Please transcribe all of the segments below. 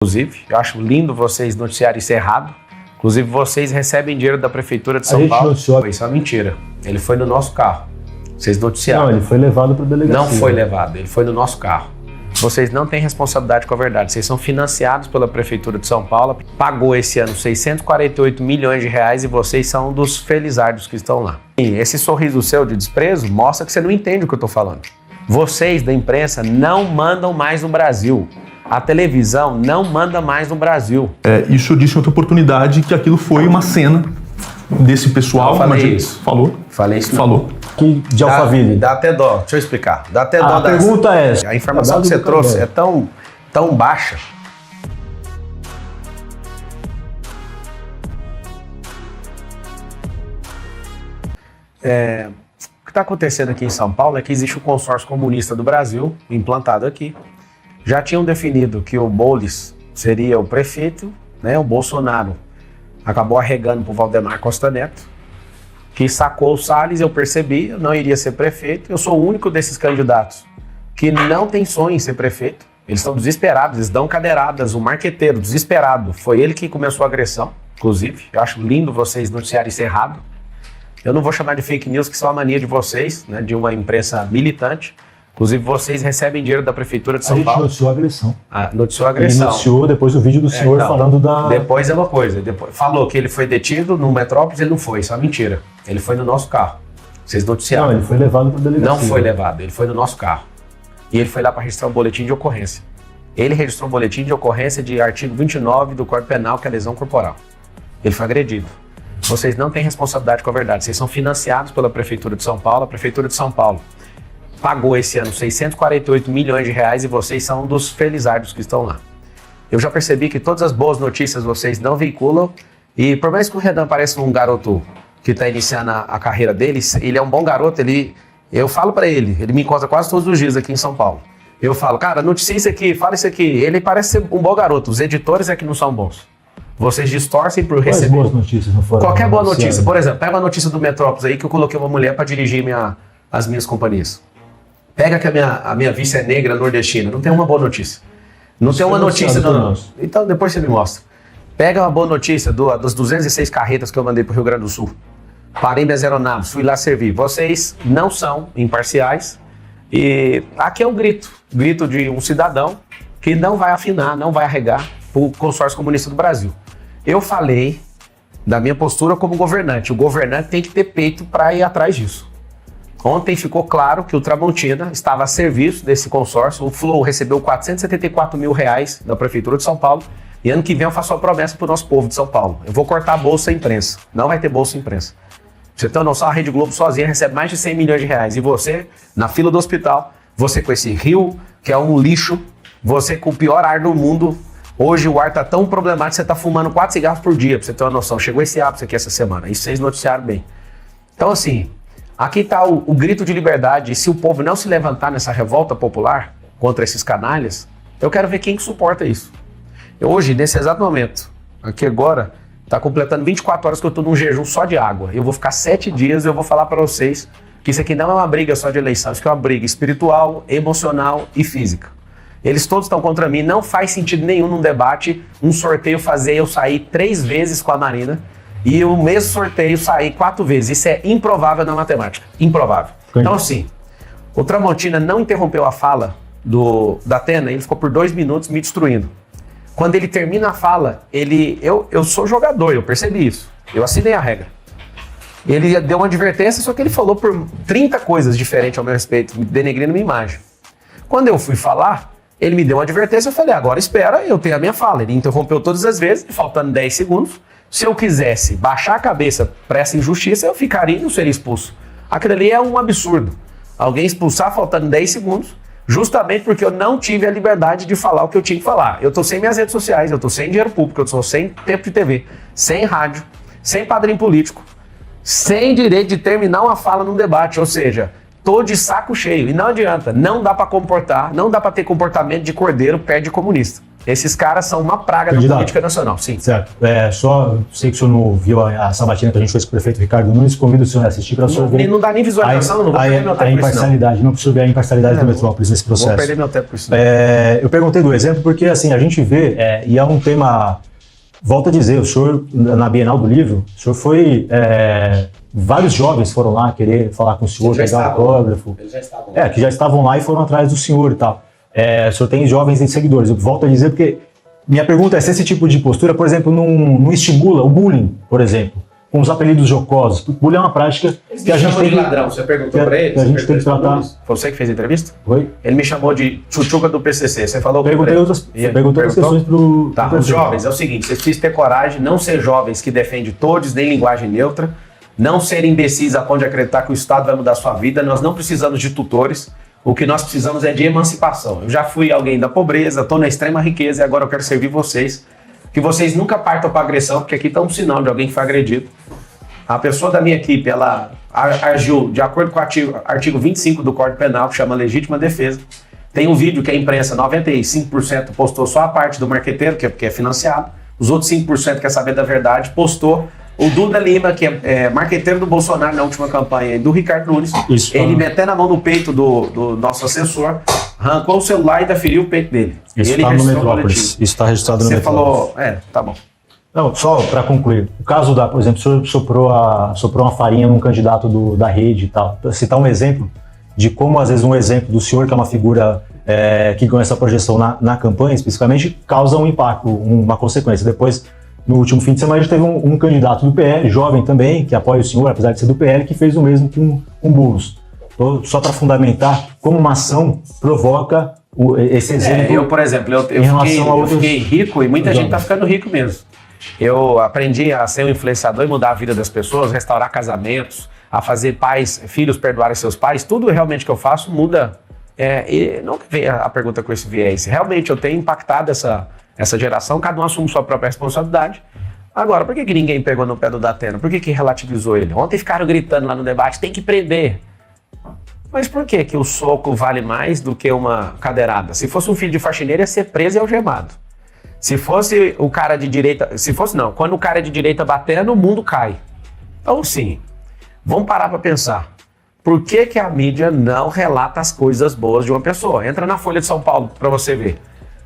Inclusive, eu acho lindo vocês noticiarem isso errado. Inclusive, vocês recebem dinheiro da Prefeitura de São Paulo. Noticiou... Isso é uma mentira. Ele foi no nosso carro. Vocês noticiaram. Não, ele foi levado para a delegacia. Não foi levado, ele foi no nosso carro. Vocês não têm responsabilidade com a verdade. Vocês são financiados pela Prefeitura de São Paulo. Pagou esse ano 648 milhões de reais e vocês são um dos felizardos que estão lá. E esse sorriso seu de desprezo mostra que você não entende o que eu estou falando. Vocês da imprensa não mandam mais no Brasil. A televisão não manda mais no Brasil. Isso eu disse em outra oportunidade que aquilo foi uma cena desse pessoal. Eu falei isso. Falou? Falei isso. Falou. De Alphaville. Dá até dó. Deixa eu explicar. Dá até dó. A pergunta é essa. A informação que você trouxe é tão baixa. O que está acontecendo aqui em São Paulo é que existe o consórcio comunista do Brasil, implantado aqui. Já tinham definido que o Boulos seria o prefeito, né? O Bolsonaro acabou arregando para o Valdemar Costa Neto, que sacou o Salles. Eu percebi, eu não iria ser prefeito. Eu sou o único desses candidatos que não tem sonho em ser prefeito. Eles estão desesperados, eles dão cadeiradas. O marqueteiro, desesperado, foi ele que começou a agressão, inclusive. Eu acho lindo vocês noticiarem isso errado. Eu não vou chamar de fake news, que são a mania de vocês, né, de uma imprensa militante. Inclusive, vocês recebem dinheiro da Prefeitura de São Paulo. A gente noticiou a agressão. Noticiou a agressão. Ele noticiou depois do vídeo do senhor falando da... Depois é uma coisa. Falou que ele foi detido no Metrópolis, ele não foi. Isso é uma mentira. Ele foi no nosso carro. Vocês noticiaram. Não, ele foi levado para a delegacia. Não foi levado, ele foi no nosso carro. E ele foi lá para registrar um boletim de ocorrência. Ele registrou um boletim de ocorrência de artigo 29 do Código Penal, que é lesão corporal. Ele foi agredido. Vocês não têm responsabilidade com a verdade. Vocês são financiados pela Prefeitura de São Paulo. A Prefeitura de São Paulo pagou esse ano 648 milhões de reais e vocês são um dos felizardos que estão lá. Eu já percebi que todas as boas notícias vocês não veiculam. E por mais que o Renan pareça um garoto que está iniciando a carreira dele, ele é um bom garoto. Eu falo para ele me encontra quase todos os dias aqui em São Paulo. Eu falo, cara, noticia isso aqui, fala isso aqui. Ele parece ser um bom garoto. Os editores é que não são bons. Vocês distorcem por receber. Quais boas notícias não foram? Qualquer boa notícia. Por exemplo, pega uma notícia do Metrópolis aí que eu coloquei uma mulher para dirigir as minhas companhias. Pega que a minha vice é negra nordestina. Não tem uma boa notícia. Não tem uma notícia. Não. Então depois você me mostra. Pega uma boa notícia das 206 carretas que eu mandei para o Rio Grande do Sul. Parei minhas aeronaves, fui lá servir. Vocês não são imparciais. E aqui é um grito de um cidadão que não vai afinar, não vai arregar para o consórcio comunista do Brasil. Eu falei da minha postura como governante. O governante tem que ter peito para ir atrás disso. Ontem ficou claro que o Tramontina estava a serviço desse consórcio. O Flow recebeu 474 mil reais da Prefeitura de São Paulo. E ano que vem eu faço uma promessa para o nosso povo de São Paulo. Eu vou cortar a bolsa imprensa. Não vai ter bolsa imprensa. Você tem uma noção, a Rede Globo sozinha recebe mais de 100 milhões de reais. E você, na fila do hospital, você com esse rio, que é um lixo, você com o pior ar do mundo. Hoje o ar tá tão problemático que você tá fumando 4 cigarros por dia, pra você ter uma noção. Chegou esse ápice aqui essa semana. Isso vocês noticiaram bem. Então, assim, aqui tá o grito de liberdade. E se o povo não se levantar nessa revolta popular contra esses canalhas, eu quero ver quem que suporta isso. Hoje, nesse exato momento, aqui agora, tá completando 24 horas que eu tô num jejum só de água. Eu vou ficar 7 dias e eu vou falar para vocês que isso aqui não é uma briga só de eleição. Isso aqui é uma briga espiritual, emocional e física. Eles todos estão contra mim. Não faz sentido nenhum num debate, um sorteio fazer eu sair 3 vezes com a Marina e o mesmo sorteio sair 4 vezes. Isso é improvável na matemática. Improvável. Então, assim, o Tramontina não interrompeu a fala da Atena, ele ficou por 2 minutos me destruindo. Quando ele termina a fala, eu sou jogador, eu percebi isso. Eu assinei a regra. Ele deu uma advertência, só que ele falou por 30 coisas diferentes ao meu respeito, denegrindo minha imagem. Quando eu fui falar, ele me deu uma advertência, eu falei, agora espera, eu tenho a minha fala. Ele interrompeu todas as vezes, faltando 10 segundos. Se eu quisesse baixar a cabeça para essa injustiça, eu ficaria e não seria expulso. Aquilo ali é um absurdo. Alguém expulsar faltando 10 segundos, justamente porque eu não tive a liberdade de falar o que eu tinha que falar. Eu tô sem minhas redes sociais, eu tô sem dinheiro público, eu tô sem tempo de TV, sem rádio, sem padrinho político, sem direito de terminar uma fala num debate, ou seja, tô de saco cheio. E não adianta, não dá para comportar, não dá para ter comportamento de cordeiro perto de comunista. Esses caras são uma praga da Candidato. política nacional, sim. Certo. Só sei que o senhor não viu a sabatina que a gente fez com o prefeito Ricardo Nunes, convido o senhor a assistir para o senhor ver. Não dá nem visualização, não vou perder meu tempo A com isso, não. imparcialidade, não precisa ver a imparcialidade do Metrópolis nesse processo. Vou perder meu tempo com isso. Eu perguntei do exemplo porque, assim, a gente vê, e é um tema, volto a dizer, o senhor, na Bienal do Livro, o senhor foi, vários jovens foram lá querer falar com o senhor, pegar autógrafo. Eles já estavam lá. Que já estavam lá e foram atrás do senhor e tal. O senhor tem jovens e seguidores. Eu volto a dizer porque minha pergunta é se esse tipo de postura, por exemplo, não estimula o bullying, por exemplo, com os apelidos jocosos. O bullying é uma prática que a gente tem de ladrão. Você perguntou pra ele? que a gente tem que tratar. Foi você que fez a entrevista? Oi? Ele me chamou de tchutchuca do PCC. Você falou que Perguntei outras questões pro Tá, os jovens, é o seguinte, vocês precisam ter coragem, não ser jovens que defendem todos, nem linguagem neutra, não ser imbecis a ponto de acreditar que o Estado vai mudar a sua vida. Nós não precisamos de tutores, o que nós precisamos é de emancipação. Eu já fui alguém da pobreza, estou na extrema riqueza e agora eu quero servir vocês. Que vocês nunca partam para agressão, porque aqui está um sinal de alguém que foi agredido. A pessoa da minha equipe, ela agiu de acordo com o artigo 25 do Código Penal, que chama legítima defesa. Tem um vídeo que a imprensa, 95% postou só a parte do marqueteiro, que é financiado. Os outros 5% quer saber da verdade, postou. O Duda Lima, que é marqueteiro do Bolsonaro na última campanha, e do Ricardo Nunes, ele metendo a mão no peito do nosso assessor, arrancou o celular e ainda feriu o peito dele. Isso ele está no registrou Metrópolis. coletivo. Isso está registrado no Você Metrópolis. falou, tá bom. Não, só para concluir. O caso por exemplo, o senhor soprou uma farinha num candidato da rede e tal. Pra citar um exemplo de como, às vezes, um exemplo do senhor, que é uma figura que ganha essa projeção na campanha, especificamente, causa um impacto, uma consequência. Depois, no último fim de semana, a gente teve um candidato do PL, jovem também, que apoia o senhor, apesar de ser do PL, que fez o mesmo com Boulos. Então, só para fundamentar como uma ação provoca esse exemplo. Eu, por exemplo, eu fiquei rico e muita gente está ficando rico mesmo. Eu aprendi a ser um influenciador e mudar a vida das pessoas, restaurar casamentos, a fazer filhos perdoarem seus pais. Tudo realmente que eu faço muda. E não vem a pergunta com esse viés. Realmente eu tenho impactado essa geração, cada um assume sua própria responsabilidade. Agora, por que ninguém pegou no pé do Datena? Por que relativizou ele? Ontem ficaram gritando lá no debate, tem que prender. Mas por que o soco vale mais do que uma cadeirada? Se fosse um filho de faxineiro, ia ser preso e algemado. Se fosse o cara de direita... quando o cara é de direita batendo, o mundo cai. Então, sim, vamos parar para pensar. Por que a mídia não relata as coisas boas de uma pessoa? Entra na Folha de São Paulo para você ver.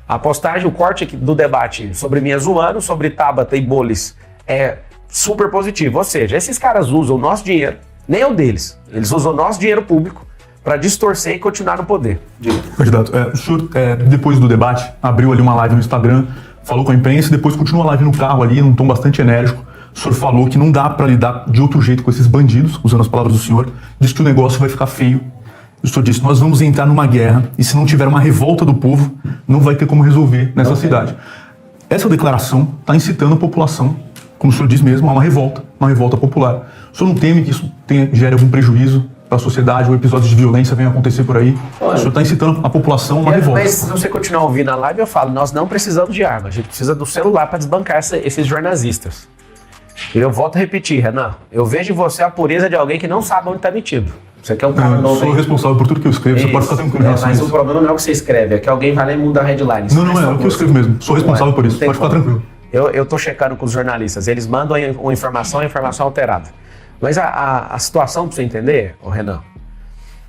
A postagem, o corte do debate sobre minha zoando, sobre Tabata e Bolis é super positivo. Ou seja, esses caras usam o nosso dinheiro, nem é o deles. Eles usam o nosso dinheiro público para distorcer e continuar no poder. Candidato, o senhor, depois do debate, abriu ali uma live no Instagram, falou com a imprensa e depois continua a live no carro ali, num tom bastante enérgico. O senhor falou que não dá para lidar de outro jeito com esses bandidos, usando as palavras do senhor, disse que o negócio vai ficar feio. O senhor disse, nós vamos entrar numa guerra e se não tiver uma revolta do povo, não vai ter como resolver nessa cidade. Essa declaração está incitando a população, como o senhor diz mesmo, a uma revolta popular. O senhor não teme que isso gere algum prejuízo para a sociedade, ou episódios de violência venham acontecer por aí? O senhor está incitando a população a uma revolta. Mas se você continuar ouvindo a live, eu falo, nós não precisamos de arma, a gente precisa do celular para desbancar esses jornalistas. E eu volto a repetir, Renan, eu vejo em você a pureza de alguém que não sabe onde está metido. Você quer um cara novo. Eu sou responsável por tudo que eu escrevo, você pode ficar tranquilo em relação a isso. isso. Mas o problema não é o que você escreve, é que alguém vai lá e muda a headline. Não, é o que eu escrevo mesmo, sou responsável por isso, pode ficar tranquilo. Eu tô checando com os jornalistas, eles mandam uma informação, a informação alterada. Mas a situação, para você entender, Renan,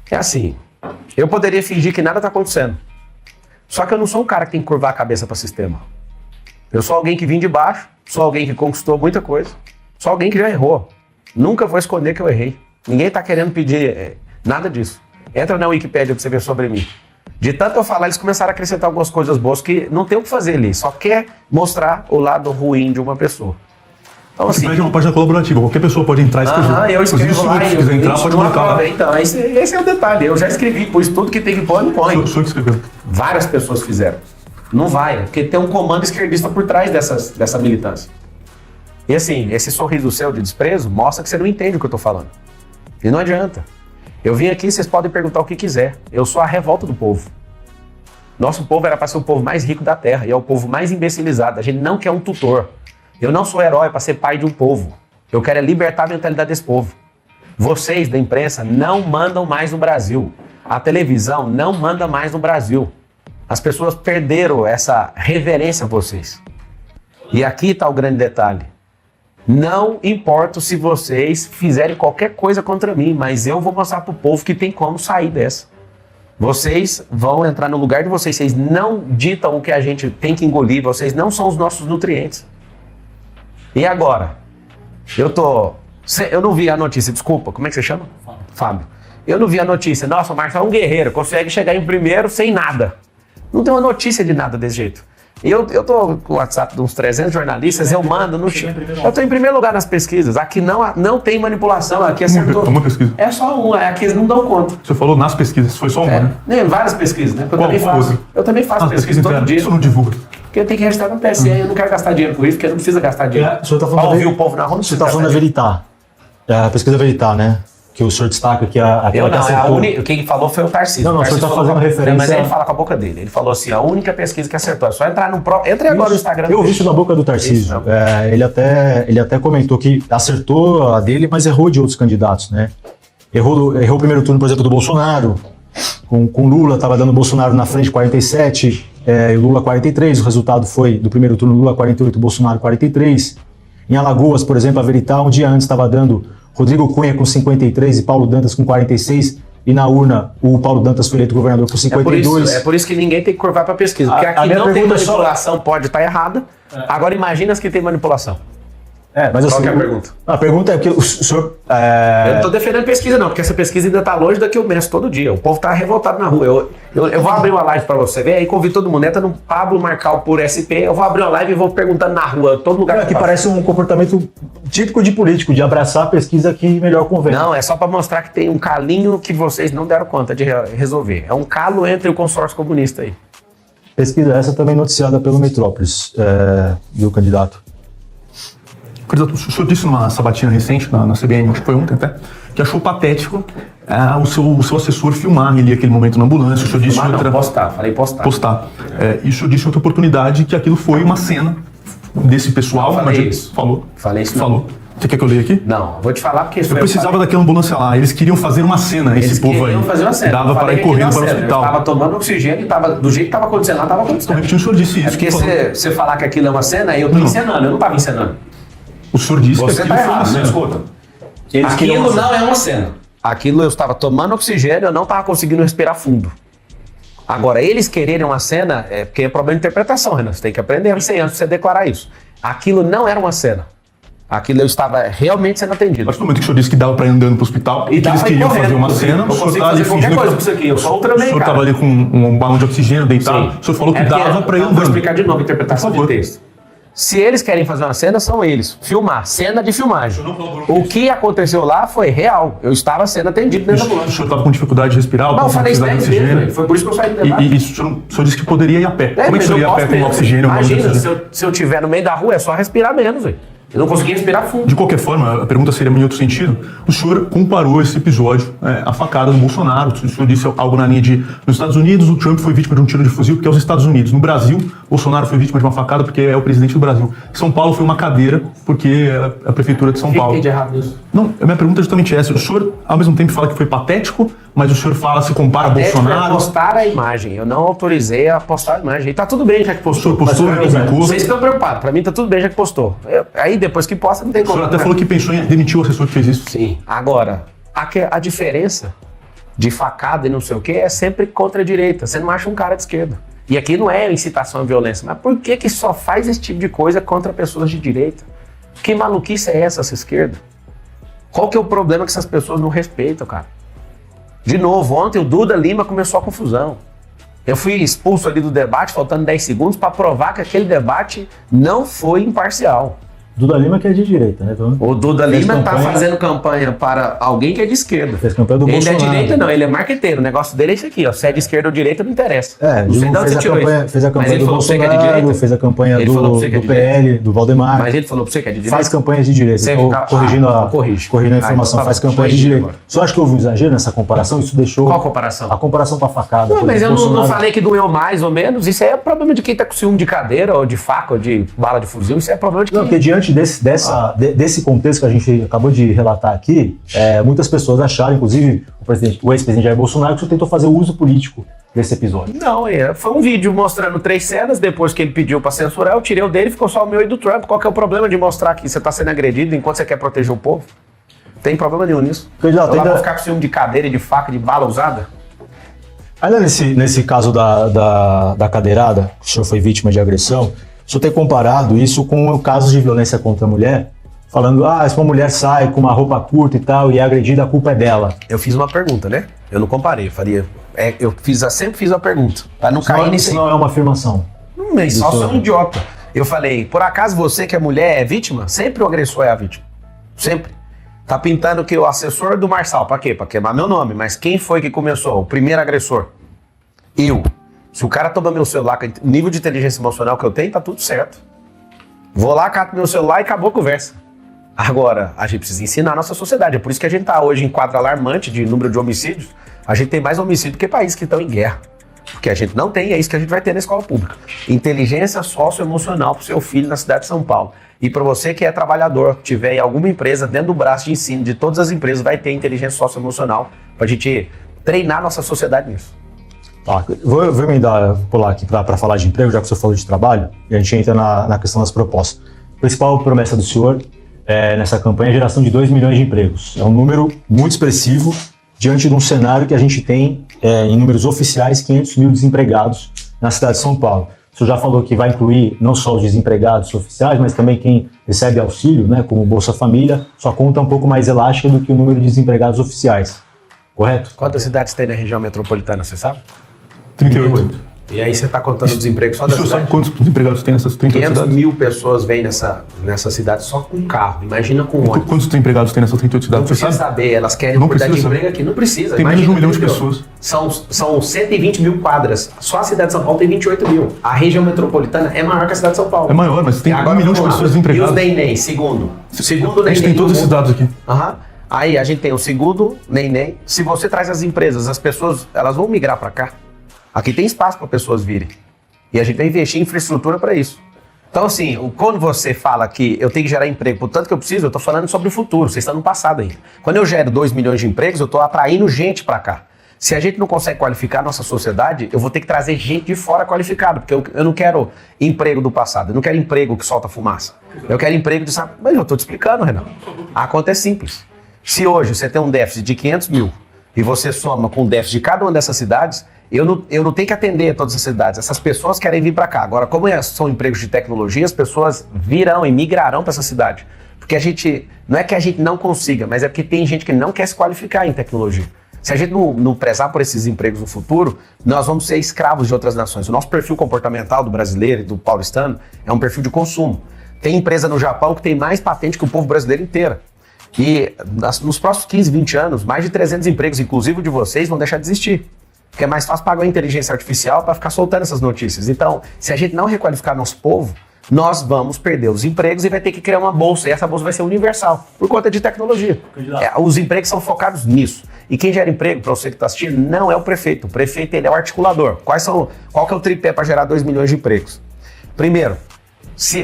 é assim, eu poderia fingir que nada está acontecendo. Só que eu não sou um cara que tem que curvar a cabeça para o sistema. Eu sou alguém que vim de baixo, sou alguém que conquistou muita coisa, sou alguém que já errou. Nunca vou esconder que eu errei. Ninguém está querendo pedir nada disso. Entra na Wikipédia para você ver sobre mim. De tanto eu falar, eles começaram a acrescentar algumas coisas boas que não tem o que fazer ali. Só quer mostrar o lado ruim de uma pessoa. Então, assim, é uma página colaborativa, qualquer pessoa pode entrar e escrever. Eu escrevo lá, se quiser entrar, pode marcar. Então, esse é o detalhe. Eu já escrevi, pus tudo que tem que pôr, não põe. O senhor que escreveu. Várias pessoas fizeram. Não vai, porque tem um comando esquerdista por trás dessa militância. E assim, esse sorriso seu de desprezo mostra que você não entende o que eu tô falando. E não adianta. Eu vim aqui, vocês podem perguntar o que quiser. Eu sou a revolta do povo. Nosso povo era para ser o povo mais rico da terra e é o povo mais imbecilizado. A gente não quer um tutor. Eu não sou herói para ser pai de um povo. Eu quero libertar a mentalidade desse povo. Vocês da imprensa não mandam mais no Brasil. A televisão não manda mais no Brasil. As pessoas perderam essa reverência a vocês. E aqui está o grande detalhe. Não importa se vocês fizerem qualquer coisa contra mim, mas eu vou mostrar para o povo que tem como sair dessa. Vocês vão entrar no lugar de vocês. Vocês não ditam o que a gente tem que engolir. Vocês não são os nossos nutrientes. E agora? Eu não vi a notícia, desculpa. Como é que você chama? Fábio. Eu não vi a notícia. Nossa, o Marcelo é um guerreiro. Consegue chegar em primeiro sem nada. Não tem uma notícia de nada desse jeito. Eu tô com o WhatsApp de uns 300 jornalistas, eu mando no chat. Eu tô em primeiro lugar nas pesquisas. Aqui não tem manipulação, aqui acertou. Uma pesquisa. É só uma, aqui eles não dão conta. Você falou nas pesquisas, foi só uma, né? Nem várias pesquisas, né? Eu também faço pesquisa todo dia. Isso não divulga. Porque eu tenho que registrar no TSE, eu não quero gastar dinheiro com isso, porque não precisa gastar dinheiro. O senhor tá falando pra ouvir o povo na rua, não Você precisa está falando da Veritar. A pesquisa Veritar, né? Que o senhor destaca que aquela que acertou. Quem falou foi o Tarcísio. Não, o senhor está fazendo referência... Mas ele fala com a boca dele. Ele falou assim, a única pesquisa que acertou. É só entrar no próprio... Entre agora no Instagram. Eu ouvi isso da boca do Tarcísio. Ele até comentou que acertou a dele, mas errou de outros candidatos, né? Errou o primeiro turno, por exemplo, do Bolsonaro. Com Lula, estava dando Bolsonaro na frente, 47, e Lula 43. O resultado foi, do primeiro turno, Lula 48, Bolsonaro 43. Em Alagoas, por exemplo, a Veritar, um dia antes estava dando Rodrigo Cunha com 53 e Paulo Dantas com 46. E na urna, o Paulo Dantas foi eleito governador com 52. É por isso que ninguém tem que curvar para pesquisa. Porque aqui não tem manipulação, pode estar errada. Agora imagina as que tem manipulação. Mas Qual assim, que é a pergunta? A pergunta é que o senhor... Eu não estou defendendo pesquisa não, porque essa pesquisa ainda está longe da que eu meço todo dia. O povo está revoltado na rua. Eu vou abrir uma live para você ver, aí convido todo mundo, entra no Pablo Marcal por SP, eu vou abrir uma live e vou perguntando na rua, todo lugar. Que parece um comportamento típico de político, de abraçar a pesquisa que melhor convém. Não, é só para mostrar que tem um calinho que vocês não deram conta de resolver. É um calo entre o consórcio comunista aí. Pesquisa essa também noticiada pelo Metrópolis, do candidato. O senhor disse numa sabatina recente, na CBN, acho que foi ontem até, que achou patético o seu assessor filmar ele aquele momento na ambulância. O senhor disse postar. E o senhor disse em outra oportunidade que aquilo foi uma cena desse pessoal. Não, falei isso. Falei isso. Falou. Você quer que eu leia aqui? Não, vou te falar porque... Eu precisava daquela ambulância lá, eles queriam fazer uma cena, esse povo aí. Eles queriam fazer uma cena. Dava para ir correndo para o hospital. Eu estava tomando oxigênio e do jeito que estava acontecendo lá, estava acontecendo. O senhor disse isso. É porque você falar que aquilo é uma cena, eu estou encenando, eu não estava encenando. O senhor disse que aquilo foi uma cena. Escuta. Aquilo não é uma cena. Aquilo eu estava tomando oxigênio, eu não estava conseguindo respirar fundo. Agora, eles quererem uma cena, é porque é problema de interpretação, Renan. Você tem que aprender 100 anos para você declarar isso. Aquilo não era uma cena. Aquilo eu estava realmente sendo atendido. Mas no momento que o senhor disse que dava para ir andando para o hospital e que eles queriam fazer uma cena, o senhor estava ali fingindo coisa com isso aqui. Eu sou o senhor estava ali com um balão de oxigênio deitado. Sim. O senhor falou que dava para ir andando. Vou explicar de novo a interpretação de texto. Se eles querem fazer uma cena, são eles. Filmar, cena de filmagem. O que aconteceu lá foi real. Eu estava sendo atendido dentro da ambulância. O senhor estava com dificuldade de respirar? Não, eu falei isso mesmo. Foi por isso que eu saí do debate. E o senhor disse que poderia ir a pé. Como é que o senhor ia a pé com oxigênio? Imagina, se eu estiver no meio da rua, é só respirar menos, velho. Eu não conseguia respirar fundo. De qualquer forma, a pergunta seria em outro sentido. O senhor comparou esse episódio à facada do Bolsonaro. O senhor disse algo na linha de: nos Estados Unidos, o Trump foi vítima de um tiro de fuzil porque é os Estados Unidos. No Brasil, Bolsonaro foi vítima de uma facada porque é o presidente do Brasil. São Paulo foi uma cadeira porque é a prefeitura de São Paulo. O que tem de errado nisso? Não, a minha pergunta é justamente essa. O senhor, ao mesmo tempo, fala que foi patético, mas o senhor fala, se compara a Bolsonaro... postar a imagem. Eu não autorizei a postar a imagem. E tá tudo bem já que postou. O senhor postou e publicou? Vocês estão preocupados. Pra mim tá tudo bem já que postou. Aí depois que posta não tem como. O senhor até falou que pensou em demitir o assessor que fez isso. Sim. Agora, a diferença de facada e não sei o que é sempre contra a direita. Você não acha um cara de esquerda. E aqui não é incitação à violência. Mas por que só faz esse tipo de coisa contra pessoas de direita? Que maluquice é essa esquerda? Qual que é o problema que essas pessoas não respeitam, cara? De novo, ontem o Duda Lima começou a confusão. Eu fui expulso ali do debate, faltando 10 segundos, para provar que aquele debate não foi imparcial. Duda Lima que é de direita, né? Então, o Duda Lima está fazendo campanha para alguém que é de esquerda. Fez campanha do Bolsonaro. Ele é de direita não, ele é marqueteiro. O negócio dele é isso aqui, ó. Se é de esquerda ou direita, não interessa. Não sei de onde você tirou isso. Fez a campanha do Bolsonaro, fez a campanha do PL, do Valdemar. Mas ele falou para você que é de direita? Faz campanhas de direita. Corrigindo a informação, faz campanha de direita. Só acho que houve um exagero nessa comparação, isso deixou... Qual comparação? A comparação com a facada. Não, mas eu não falei que doeu mais ou menos. Isso é problema de quem está com ciúme de cadeira, ou de faca, ou de bala de fuzil. Isso é problema de quem... Não, porque diante desse contexto que a gente acabou de relatar aqui, muitas pessoas acharam, inclusive o ex-presidente Jair Bolsonaro, que o senhor tentou fazer uso político desse episódio? Não, foi um vídeo mostrando 3 cenas, depois que ele pediu pra censurar, eu tirei o dele e ficou só o meu e do Trump. Qual que é o problema de mostrar que você tá sendo agredido enquanto você quer proteger o povo? Não tem problema nenhum nisso. Candidato, Eu lá vou ficar com ciúme de cadeira, de faca, de bala usada? Ainda nesse caso da cadeirada, que o senhor foi vítima de agressão, o senhor tem comparado isso com casos de violência contra a mulher, falando, se uma mulher sai com uma roupa curta e tal e é agredida, a culpa é dela. Eu fiz uma pergunta, né? Eu não comparei, sempre fiz a pergunta, pra não cair nisso aí. Isso não é uma afirmação. Não, só sou um idiota. Eu falei, por acaso você que é mulher é vítima? Sempre o agressor é a vítima. Sempre. Tá pintando que o assessor do Marçal, pra quê? Pra queimar meu nome. Mas quem foi que começou? O primeiro agressor? Eu. Se o cara toma meu celular, com o nível de inteligência emocional que eu tenho, tá tudo certo. Vou lá, cato meu celular e acabou a conversa. Agora, a gente precisa ensinar a nossa sociedade. É por isso que a gente tá hoje em quadro alarmante de número de homicídios. A gente tem mais homicídio que países que estão em guerra. Porque a gente não tem, é isso que a gente vai ter na escola pública. Inteligência socioemocional pro seu filho na cidade de São Paulo. E para você que é trabalhador, tiver em alguma empresa, dentro do braço de ensino de todas as empresas, vai ter inteligência socioemocional pra gente treinar nossa sociedade nisso. Vou pular aqui para falar de emprego, já que o senhor falou de trabalho, e a gente entra na questão das propostas. A principal promessa do senhor nessa campanha é a geração de 2 milhões de empregos. É um número muito expressivo diante de um cenário que a gente tem, em números oficiais, 500 mil desempregados na cidade de São Paulo. O senhor já falou que vai incluir não só os desempregados oficiais, mas também quem recebe auxílio, né, como Bolsa Família, sua conta é um pouco mais elástica do que o número de desempregados oficiais, correto? Quantas cidades tem na região metropolitana, você sabe? 38. E aí você está contando o desemprego só da O senhor cidade? sabe quantos desempregados tem nessas 38 500 cidades? mil pessoas vêm nessa cidade só com carro. Imagina com ônibus. Quantos desempregados tem nessas 38 Não cidades? Você precisa sabe? saber, elas querem Não oportunidade de precisa emprego aqui. Não precisa. Tem menos de 1 milhão de Imagina, pessoas. São 120 mil quadras. Só a cidade de São Paulo tem 28 mil. A região metropolitana é maior que a cidade de São Paulo. É maior, mas tem 1 milhão de vamos lá. pessoas desempregadas. E os neném, segundo A gente tem todos esses dados aqui. Aham. Aí a gente tem o segundo neném. Se você traz as empresas, as pessoas, elas vão migrar para cá. Aqui tem espaço para pessoas virem. E a gente vai investir em infraestrutura para isso. Então, assim, quando você fala que eu tenho que gerar emprego por tanto que eu preciso, eu estou falando sobre o futuro, vocês estão no passado ainda. Quando eu gero 2 milhões de empregos, eu estou atraindo gente para cá. Se a gente não consegue qualificar a nossa sociedade, eu vou ter que trazer gente de fora qualificada, porque eu não quero emprego do passado, eu não quero emprego que solta fumaça. Eu quero emprego de... Mas eu estou te explicando, Renan. A conta é simples. Se hoje você tem um déficit de 500 mil e você soma com o déficit de cada uma dessas cidades, eu não tenho que atender todas as cidades. Essas pessoas querem vir para cá. Agora, como são empregos de tecnologia, as pessoas virão e migrarão para essa cidade. Porque não é que a gente não consiga, mas é porque tem gente que não quer se qualificar em tecnologia. Se a gente não prezar por esses empregos no futuro, nós vamos ser escravos de outras nações. O nosso perfil comportamental do brasileiro e do paulistano é um perfil de consumo. Tem empresa no Japão que tem mais patente que o povo brasileiro inteiro. E nos próximos 15, 20 anos, mais de 300 empregos, inclusive o de vocês, vão deixar de existir. Porque é mais fácil pagar a inteligência artificial para ficar soltando essas notícias. Então, se a gente não requalificar nosso povo, nós vamos perder os empregos e vai ter que criar uma bolsa. E essa bolsa vai ser universal, por conta de tecnologia. Os empregos são focados nisso. E quem gera emprego, para você que está assistindo, não é o prefeito. O prefeito ele é o articulador. Qual que é o tripé para gerar 2 milhões de empregos? Primeiro,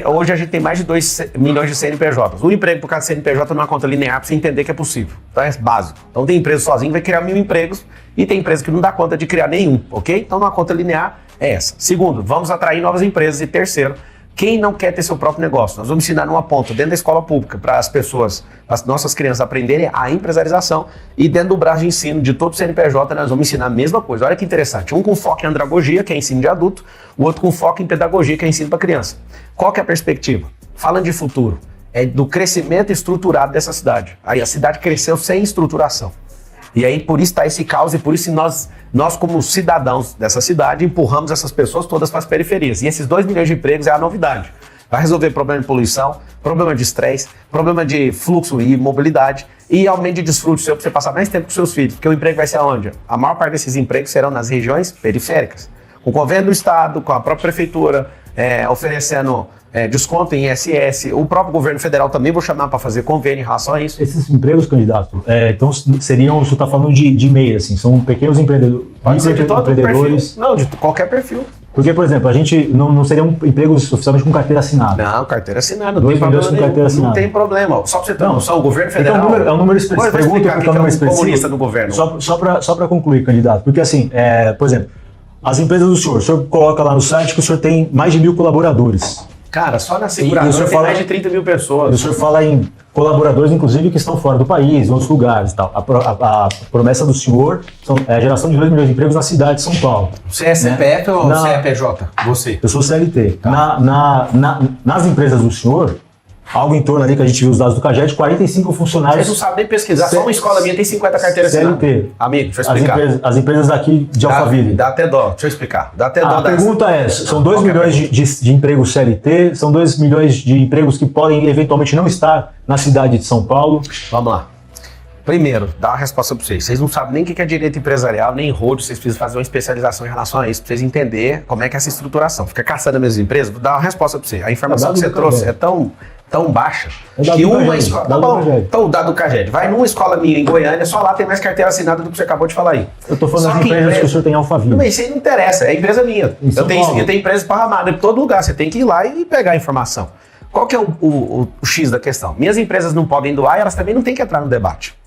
hoje a gente tem mais de 2 milhões de CNPJs. Um emprego por cada CNPJ numa conta linear para você entender que é possível. Então é básico. Então tem empresa sozinha que vai criar 1.000 empregos e tem empresa que não dá conta de criar nenhum, ok? Então numa conta linear é essa. Segundo, vamos atrair novas empresas. E terceiro, quem não quer ter seu próprio negócio? Nós vamos ensinar numa ponta, dentro da escola pública, para as pessoas, as nossas crianças aprenderem a empresarização e dentro do braço de ensino de todo o CNPJ nós vamos ensinar a mesma coisa. Olha que interessante. Um com foco em andragogia, que é ensino de adulto, o outro com foco em pedagogia, que é ensino para criança. Qual que é a perspectiva? Falando de futuro, é do crescimento estruturado dessa cidade. Aí a cidade cresceu sem estruturação. E aí por isso está esse caos e por isso nós como cidadãos dessa cidade empurramos essas pessoas todas para as periferias. E esses 2 milhões de empregos é a novidade. Vai resolver problema de poluição, problema de estresse, problema de fluxo e mobilidade e aumento de desfrute seu para você passar mais tempo com seus filhos. Porque o emprego vai ser aonde? A maior parte desses empregos serão nas regiões periféricas. Com o governo do estado, com a própria prefeitura, oferecendo desconto em ISS, o próprio governo federal também vou chamar para fazer convênio em relação a isso. Esses empregos, candidato, então seriam, o senhor está falando de MEI, assim, são pequenos empreendedores, perfil. Não, de qualquer perfil. Porque, por exemplo, a gente não seriam empregos oficialmente com carteira assinada. Não, carteira assinada, não 2 tem milhões problema com carteira nenhum. Não assinada. tem problema. Só para você ter uma noção, o governo Então, federal... é um número expressivo. Pergunta Pergunta porque é um número expressivo. comunista do governo. Só para concluir, candidato, porque assim, por exemplo, As empresas do senhor, o senhor coloca lá no site que o senhor tem mais de 1.000 colaboradores. Cara, só na E o seguradora senhor tem fala- mais de 30 mil E o pessoas. senhor fala em colaboradores, inclusive, que estão fora do país, em outros lugares e tal. A promessa do senhor é a geração de 2 milhões de empregos na cidade de São Paulo. Você é CPF ou Não. CPJ? Você. Eu sou CLT. Nas empresas do senhor, algo em torno ali que a gente viu os dados do CAGED, 45 funcionários. Vocês não sabem nem pesquisar. Só uma escola minha tem 50 carteiras CLT. assinadas. Amigo, deixa eu explicar. As empresas daqui de Alphaville. Dá até dó. Deixa eu explicar. Dá até dó. A pergunta é, são 2 Qualquer milhões de empregos CLT, são 2 milhões de empregos que podem eventualmente não estar na cidade de São Paulo. Vamos lá. Primeiro, dá uma resposta para vocês. Vocês não sabem nem o que é direito empresarial, nem road, vocês precisam fazer uma especialização em relação a isso, para vocês entenderem como é que é essa estruturação. Fica caçando as minhas empresas, vou dar uma resposta para você. A informação dado que você do trouxe CAGED. é tão baixa É dado que do uma CAGED, escola... Tá dado do bom, CAGED. então o dado do CAGED. Vai numa escola minha em Goiânia, só lá tem mais carteira assinada do que você acabou de falar aí. Eu estou falando Só das que empresas que o senhor tem em Alphaville. Mas isso aí não interessa, é empresa minha. Em São Paulo. Eu tenho empresa esparramada em todo lugar, você tem que ir lá e pegar a informação. Qual que é o X da questão? Minhas empresas não podem doar e elas também não têm que entrar no debate.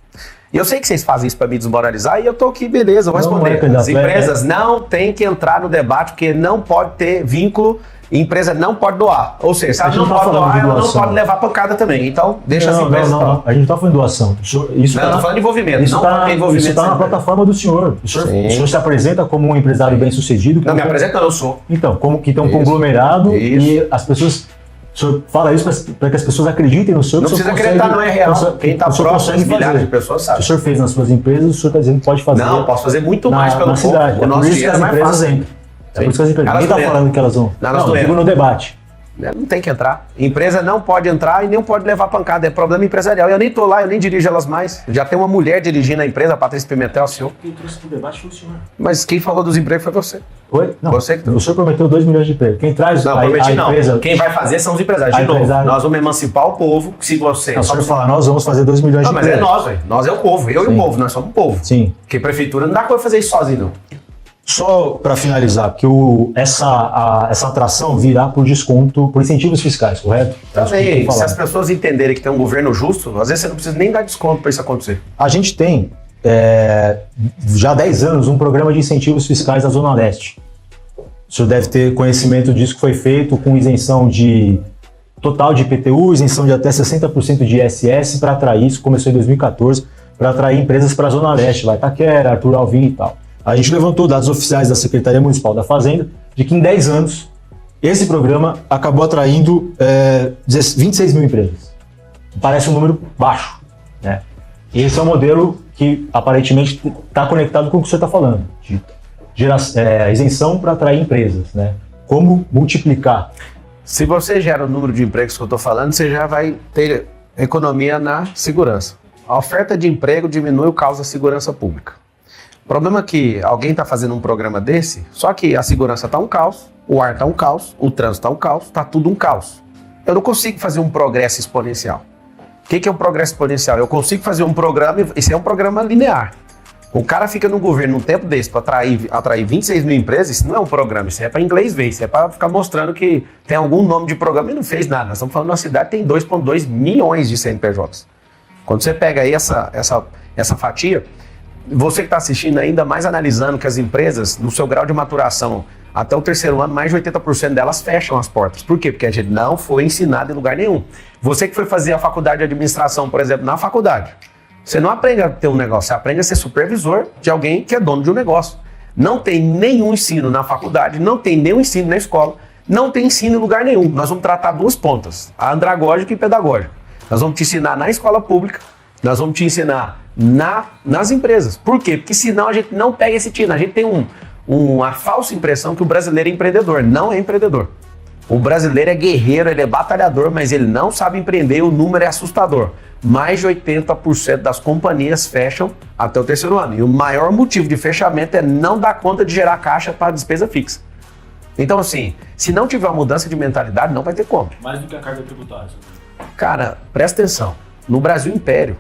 E eu sei que vocês fazem isso para me desmoralizar e eu tô aqui, beleza, vou Não, responder. é candidato, As empresas não têm que entrar no debate porque não pode ter vínculo, empresa não pode doar. Ou seja, se ela A gente não não tá pode falando doar, de ela não doação. pode levar pancada também. Então, deixa as Não, empresas não, falar. não. A gente não está falando de doação. Isso Não, eu tô falando de envolvimento. Isso Não pode ter envolvimento. está na sem empresa. plataforma do senhor. O senhor se apresenta como um empresário bem-sucedido. Não, me apresenta, eu sou. Então, como que tem um Isso. conglomerado Isso. e as pessoas... O senhor fala isso para que as pessoas acreditem no senhor. Não que o senhor precisa acreditar, não é real. o senhor- Quem está o senhor próximo, consegue milhares de fazer. pessoas O que sabe. o senhor fez nas suas empresas, o senhor está dizendo que pode fazer Não, posso fazer muito na, mais pelo na povo. cidade. O É nosso por isso que dinheiro as é mais empresas fácil. entram. É por isso que as empresas... Elas Ninguém não está entram. falando que elas vão... Elas não eu digo entram. no debate. Não tem que entrar. Empresa não pode entrar e nem pode levar pancada. É problema empresarial. Eu nem tô lá, eu nem dirijo elas mais. Já tem uma mulher dirigindo a empresa, a Patrícia Pimentel, o senhor. Quem trouxe para o debate foi o senhor. Mas quem falou dos empregos foi você. Foi? Não, Você que trouxe. o senhor prometeu 2 milhões de empregos. Quem traz Não, a prometi não. empresa... Quem vai fazer são os empresários. A De novo, empresário- nós vamos emancipar o povo. Se você... Não, o senhor fala, nós vamos fazer 2 milhões Não, de mas é empregos. nós, velho. Nós é o povo. Eu e Sim. o povo. Nós somos o povo. Sim. Porque prefeitura não dá coisa fazer isso sozinho, não. Só para finalizar, que essa atração virá por desconto, por incentivos fiscais, correto? Também, Falar. se as pessoas entenderem que tem um governo justo, às vezes você não precisa nem dar desconto para isso acontecer. A gente tem, já há 10 anos, um programa de incentivos fiscais na Zona Leste. O senhor deve ter conhecimento disso, que foi feito com isenção de total de IPTU, isenção de até 60% de ISS para atrair, isso começou em 2014, para atrair empresas para a Zona Leste, lá Itaquera, Arthur Alvim e tal. A gente levantou dados oficiais da Secretaria Municipal da Fazenda de que em 10 anos esse programa acabou atraindo 26 mil empresas. Parece um número baixo, né? E esse é um modelo que aparentemente está conectado com o que o senhor está falando, de isenção para atrair empresas, né? Como multiplicar? Se você gera o número de empregos que eu estou falando, você já vai ter economia na segurança. A oferta de emprego diminui o caos da segurança pública. O problema é que alguém está fazendo um programa desse, só que a segurança está um caos, o ar está um caos, o trânsito está um caos, está tudo um caos. Eu não consigo fazer um progresso exponencial. O que é um progresso exponencial? Eu consigo fazer um programa, esse é um programa linear. O cara fica no governo num tempo desse para atrair 26 mil empresas, isso não é um programa, isso é para inglês ver, isso é para ficar mostrando que tem algum nome de programa e não fez nada. Nós estamos falando de uma cidade que tem 2,2 milhões de CNPJs. Quando você pega aí essa fatia, você que está assistindo ainda mais analisando que as empresas, no seu grau de maturação, até o terceiro ano, mais de 80% delas fecham as portas. Por quê? Porque a gente não foi ensinado em lugar nenhum. Você que foi fazer a faculdade de administração, por exemplo, na faculdade, você não aprende a ter um negócio, você aprende a ser supervisor de alguém que é dono de um negócio. Não tem nenhum ensino na faculdade, não tem nenhum ensino na escola, não tem ensino em lugar nenhum. Nós vamos tratar duas pontas, a andragógica e pedagógica. Nós vamos te ensinar na escola pública, nós vamos te ensinar nas empresas. Por quê? Porque senão a gente não pega esse tino. A gente tem uma falsa impressão que o brasileiro é empreendedor. Não é empreendedor. O brasileiro é guerreiro, ele é batalhador, mas ele não sabe empreender e o número é assustador. Mais de 80% das companhias fecham até o terceiro ano. E o maior motivo de fechamento é não dar conta de gerar caixa para despesa fixa. Então, assim, se não tiver uma mudança de mentalidade, não vai ter como. Mais do que a carga tributária. Cara, presta atenção. No Brasil Império,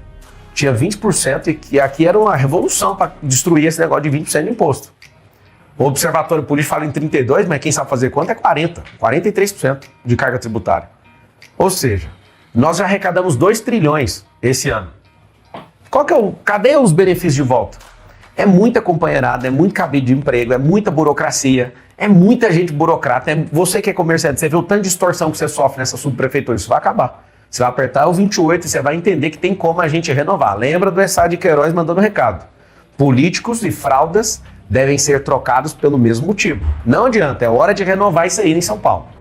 tinha 20% e aqui era uma revolução para destruir esse negócio de 20% de imposto. O Observatório Político fala em 32%, mas quem sabe fazer conta é 40%, 43% de carga tributária. Ou seja, nós já arrecadamos 2 trilhões esse ano. Cadê os benefícios de volta? É muita companheirada, é muito cabide de emprego, é muita burocracia, é muita gente burocrata. Você que é comerciante, você vê o tanto de extorsão que você sofre nessa subprefeitura, isso vai acabar. Você vai apertar o 28 e você vai entender que tem como a gente renovar. Lembra do Essá de Queiroz mandando recado. Políticos e fraldas devem ser trocados pelo mesmo motivo. Não adianta, é hora de renovar isso aí em São Paulo.